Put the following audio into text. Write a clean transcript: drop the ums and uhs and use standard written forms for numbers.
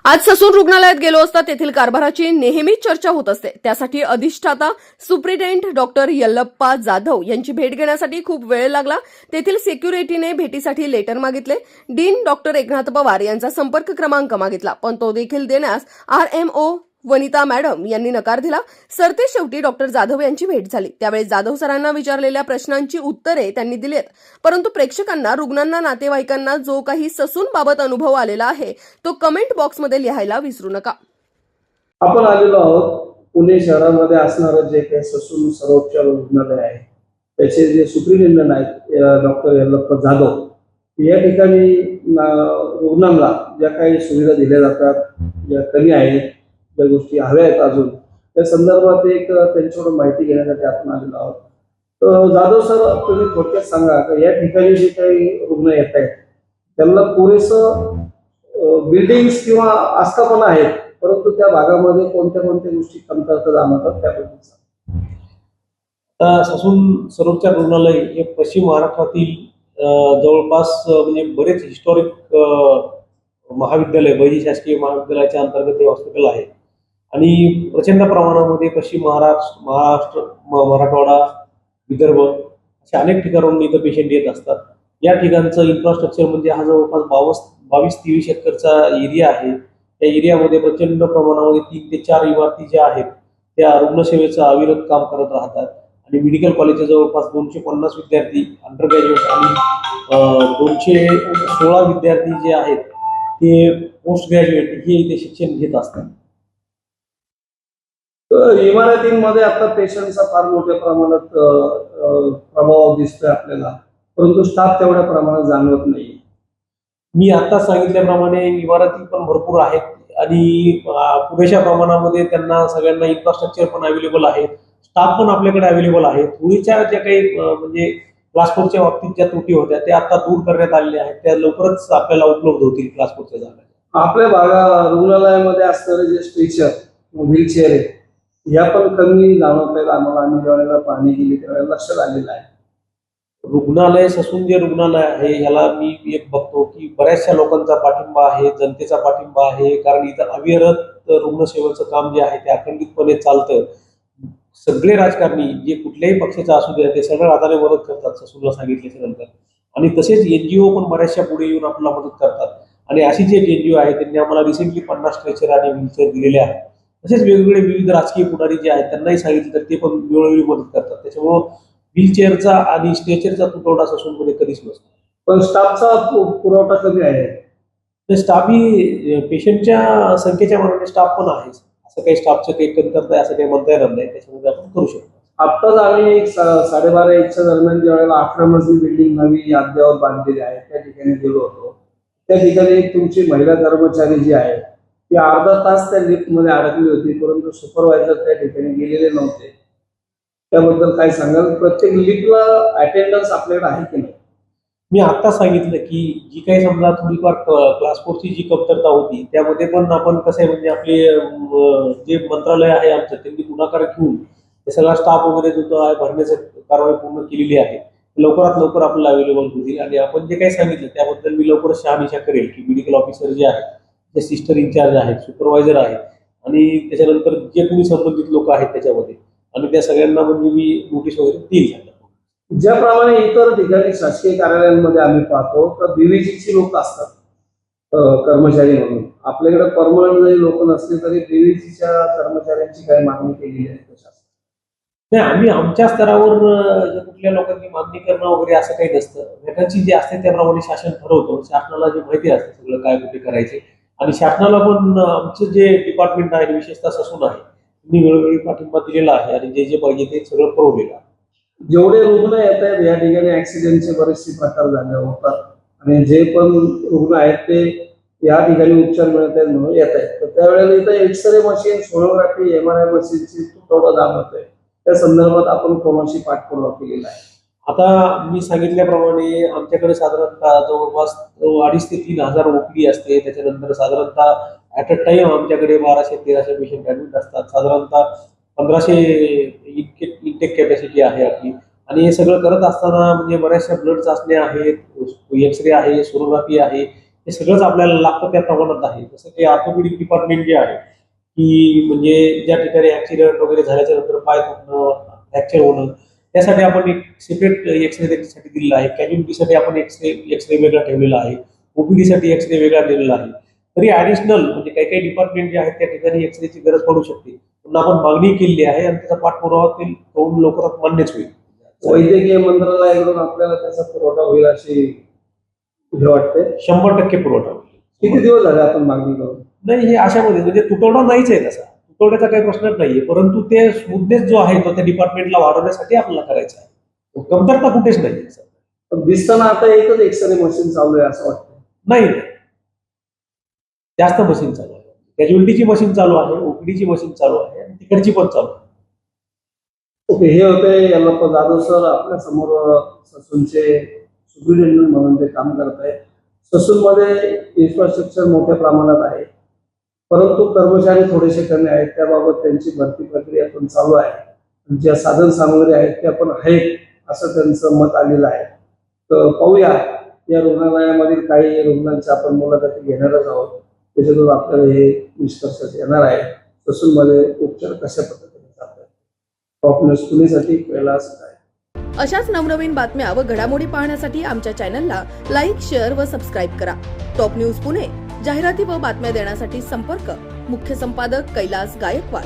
आज ससून रुग्णालयात गेलो असता तेथील कारभाराची नेहमीच चर्चा होत असते। त्यासाठी अधिष्ठाता सुप्रिटेंडेंट डॉक्टर यल्लप्पा जाधव यांची भेट घेण्यासाठी खूप वेळ लागला। तेथील सिक्युरिटीने भेटीसाठी लेटर मागितले। डीन डॉक्टर एकनाथ पवार यांचा संपर्क क्रमांक मागितला, पण तो देखील देण्यास RMO वनिता मॅडम यांनी नकार दिला। सरते शेवटी डॉक्टर जाधव यांची भेट झाली। त्यावेळी जाधव सरांना विचारलेल्या प्रश्नांची उत्तरे त्यांनी दिलीत, परंतु प्रेक्षकांना, रुग्णांना, नातेवाईकांना जो काही ससून बाबत अनुभव आलेला आहे तो कमेंट बॉक्समध्ये लिहायला विसरू नका। आपण आलेलो आहोत पुणे शहरामध्ये असणारं जे काही ससून सर्वोपचार रुग्णालय आहे त्याचे जे सुप्रिटेंडेंट आहेत डॉक्टर यल्लप्पा जाधव, या ठिकाणी रुग्णांना ज्या काही सुविधा दिल्या जातात, ज्या कमी आहेत, ज्या गोष्टी हव्या आहेत अजून त्या संदर्भात एक त्यांच्याकडून माहिती घेण्यासाठी आपण आलेलो आहोत। तर जाधव सर, तुम्ही थोडक्यात सांगा की या ठिकाणी जे काही रुग्ण येत आहेत त्यांना पुरेसं बिल्डिंग्स किंवा आस्थापना आहेत, परंतु त्या भागामध्ये कोणत्या कोणत्या गोष्टी कमतरता जाणवतात त्याबद्दल ससून सर्वोपचार रुग्णालय हे पश्चिम महाराष्ट्रातील जवळपास म्हणजे बरेच हिस्टॉरिक महाविद्यालय, बैजी शासकीय महाविद्यालयाच्या अंतर्गत हे हॉस्पिटल आहे आणि प्रचंड प्रमाणामध्ये पश्चिम महाराष्ट्र, मराठवाडा, विदर्भ अशा अनेक ठिकाणाहून इथं पेशंट येत असतात। या ठिकाणचं इन्फ्रास्ट्रक्चर म्हणजे हा जवळपास 22-23 एकरचा एरिया आहे। त्या एरियामध्ये प्रचंड प्रमाणामध्ये 3 ते 4 इमारती ज्या आहेत त्या रुग्णसेवेचं अविरत काम करत राहतात आणि मेडिकल कॉलेजचे जवळपास 250 विद्यार्थी अंडर ग्रॅज्युएट आणि 216 विद्यार्थी जे आहेत ते पोस्ट ग्रॅज्युएट हे इथे शिक्षण घेत असतात। इमारतींमध्ये आता पेशंटचा फार मोठ्या प्रमाणात प्रभाव दिसतोय आपल्याला, परंतु स्टाफ तेवढ्या प्रमाणात जाणवत नाही। मी आता सांगितल्याप्रमाणे इमारती पण भरपूर आहेत आणि पुरेशा प्रमाणामध्ये त्यांना सगळ्यांना इन्फ्रास्ट्रक्चर पण अवेलेबल आहे, स्टाफ पण आपल्याकडे अवेलेबल आहे। थोडीच्या ज्या काही म्हणजे क्लास 4च्या बाबतीत ज्या त्रुटी होत्या त्या आता दूर करण्यात आलेल्या आहेत, त्या लवकरच आपल्याला उपलब्ध होतील क्लास 4च्या जागा। आपल्या रुग्णालयामध्ये असणारे जे स्ट्रेचर, व्हीलचेअर आहे, या पण कमी जाणवत आहेत आम्हाला। आम्ही ज्यावेळेला पाहणी केली त्यावेळेला लक्षात आलेलं आहे। रुग्णालय, ससून जे रुग्णालय आहे याला मी एक बघतो की बऱ्याचशा लोकांचा पाठिंबा आहे, जनतेचा पाठिंबा आहे, कारण इथं अविरत रुग्णसेवेचं काम जे आहे ते अखंडितपणे चालतं। सगळे राजकारणी जे कुठल्याही पक्षाचा असू द्या ते सगळं हाताने मदत करतात ससूनला सांगितल्याच्या नंतर, आणि तसेच NGO पण बऱ्याचशा पुढे येऊन आपल्याला मदत करतात आणि अशीच एक NGO आहे त्यांनी आम्हाला रिसेंटली 50 स्ट्रेचर आणि व्हीलचेअर दिलेले आहेत। तसेच वेगवेगळे विविध राजकीय पुढारी जे आहेत त्यांनाही सांगितलं तर ते पण वेळोवेळी मदत करतात। त्याच्यामुळं व्हीलचेअरचा आणि स्ट्रेचरचा तुटवडा ससूनमध्ये कधीच नसतो। पण स्टाफचा पुरवठा कमी आहे। तर स्टाफ ही पेशंटच्या संख्येच्या मानाने स्टाफ पण आहे, असं काही स्टाफचं काही कमतरता आहे असं काही म्हणता येणार नाही, त्याच्यामध्ये आपण करू शकतो। आत्ताच आम्ही एक 12:30-1च्या दरम्यान ज्या वेळेला 18 मजली बिल्डिंग नवी अद्यावत बांधलेली आहे त्या ठिकाणी गेलो होतो। त्या ठिकाणी एक तुमची महिला कर्मचारी जी आहे ती अर्धा तास त्या लिफ्टमध्ये अडकली होती, परंतु सुपरवायझर त्या ठिकाणी गेलेले नव्हते। त्याबद्दल काय सांगाल? प्रत्येक लिफ्टला अटेंडन्स आपल्याकडे आहे की नाही? मी आता सांगितलं की जी काही समजा थोडीफार क्लास 4ची जी कमतरता होती त्यामध्ये पण आपण कसं आहे म्हणजे आपले जे मंत्रालय आहे आमचं त्यांनी पुढाकार घेऊन ते सगळा स्टाफ वगैरे जो आहे भरण्याची कारवाई पूर्ण केलेली आहे, लवकरात लवकर आपल्याला अवेलेबल होतील आणि आपण जे काही सांगितलं त्याबद्दल मी लवकरच शहानिशा करेल की मेडिकल ऑफिसर जे आहेत, जे सिस्टर इंचार्ज आहेत, सुपरवायझर आहेत आणि त्याच्यानंतर जे कोणी संबंधित लोक आहेत त्याच्यामध्ये, आणि त्या सगळ्यांना म्हणजे मी नोटीस वगैरे देईल। ज्याप्रमाणे इतर ठिकाणी शासकीय कार्यालयांमध्ये आम्ही पाहतो तर BVGची लोक असतात कर्मचारी म्हणून, आपल्याकडे परमनंट जरी लोक नसले तरी BVGच्या कर्मचाऱ्यांची काही मागणी केलेली आहे? नाही, आम्ही आमच्या स्तरावर कुठल्या लोकांनी मागणी करणं वगैरे असं काही नसतं। वॅकन्सी जी असते त्याप्रमाणे शासन ठरवतो, शासनाला जे माहिती असते सगळं काय कुठे करायचे, आणि शासनाला पण आमचं जे डिपार्टमेंट आहे विशेषतः ससून आहे त्यांनी वेळोवेळी पाठिंबा दिलेला आहे आणि जे जे पाहिजे ते सगळं पुरवलेलं आहे। जेवढे रुग्ण येत आहेत या ठिकाणी ऍक्सिडेंटचे बरेचसे प्रकार झाले होतात आणि जे पण रुग्ण आहेत ते या ठिकाणी उपचार मिळत आहेत म्हणून येत आहेत, तर त्यावेळेला इथं एक्सरे मशीन, सोनोग्राफी, MRI मशीनची तुटवडा जाणवतोय। त्या संदर्भात आपण कोणाशी पाठपुरावा केलेला आहे? आता मी सांगितल्याप्रमाणे आमच्याकडे साधारणतः जवळपास 2,500 ते 3,000 OPD असते। त्याच्यानंतर साधारणतः ॲट अ टाइम आमच्याकडे 1200-1300 पेशंट ॲडमिट असतात। साधारणतः 1500 इंटेक कॅपॅसिटी आहे आपली, आणि हे सगळं करत असताना म्हणजे बऱ्याचशा ब्लड चाचण्या आहेत, एक्सरे आहे, सोनोग्राफी आहे, हे हे सगळंच आपल्याला लागतं त्या प्रमाणात आहे. जसं की ऑर्थोपेडिक डिपार्टमेंट जे आहे की म्हणजे ज्या ठिकाणी ऍक्सिडेंट वगैरे झाल्याच्या नंतर पाय तुटणं, फ्रॅक्चर होणं, त्यासाठी आपण एक सेपरेट एक्सरे त्याच्यासाठी दिलेला आहे. कॅज्युअलिटीसाठी आपण एक्सरे वेगळा ठेवलेला आहे. ओपीडीसाठी एक्सरे वेगळा दिलेला आहे. तरी ऍडिशनल म्हणजे काही काही डिपार्टमेंट जे आहेत त्या ठिकाणी एक्सरेची गरज पडू शकते. पुन्हा आपण मागणी केलेली आहे आणि त्याचा पाठपुरावा करून लवकरात मान्यच होईल. वैद्यकीय मंत्रालयाकडून आपल्याला त्याचा पुरवठा होईल अशी हे वाटते. 100% पुरवठा होईल. किती दिवस झाले आपण मागणी करून? नाही, हे अशामध्ये म्हणजे तुटवडा नाहीच आहे तसा. तुटवड्याचा काही प्रश्नच नाहीये, परंतु ते स्मूथनेस जो आहे तो त्या डिपार्टमेंटला वाढवण्यासाठी आपल्याला करायचा आहे. कमतरता कुठेच नाही. पण दिसताना आता एकच एक्सरे मशीन चालू आहे असं वाटतं. नाही, जास्त मशीन चालू आहे. कॅज्युअलिटीची मशीन चालू आहे, ओपीडीची मशीन चालू आहे आणि तिकडची पण चालू आहे. ओके, हे होते यल्लप्पा जाधव सर. आपल्या समोर ससूनचे सुप्रिटेंडंट म्हणून ते काम करत आहेत. ससूनमध्ये इन्फ्रास्ट्रक्चर मोठ्या प्रमाणात आहे, परंतु कर्मचारी थोडेसे कमी आहेत. त्याबाबत त्यांची भरती प्रक्रिया पण चालू आहे. ज्या साधन सामग्री आहेत त्या पण आहेत असं त्यांचं मत आलेलं आहे. तर पाहूया, या रुग्णालयामधील काही रुग्णांची आपण मुलाखती घेणारच आहोत. त्याच्यातून आपल्याला हे निष्कर्षात येणार आहे ससूनमध्ये उपचार कशा पद्धतीने चालतात. टॉप न्यूज पुणेसाठी कैलास गायकवाड. अशाच नवनवीन बातम्या व घडामोडी पाहण्यासाठी आमच्या चॅनलला लाईक, शेअर व सबस्क्राईब करा. Top news Pune. जाहिराती व बातम्या देण्यासाठी संपर्क मुख्य संपादक कैलास गायकवाड.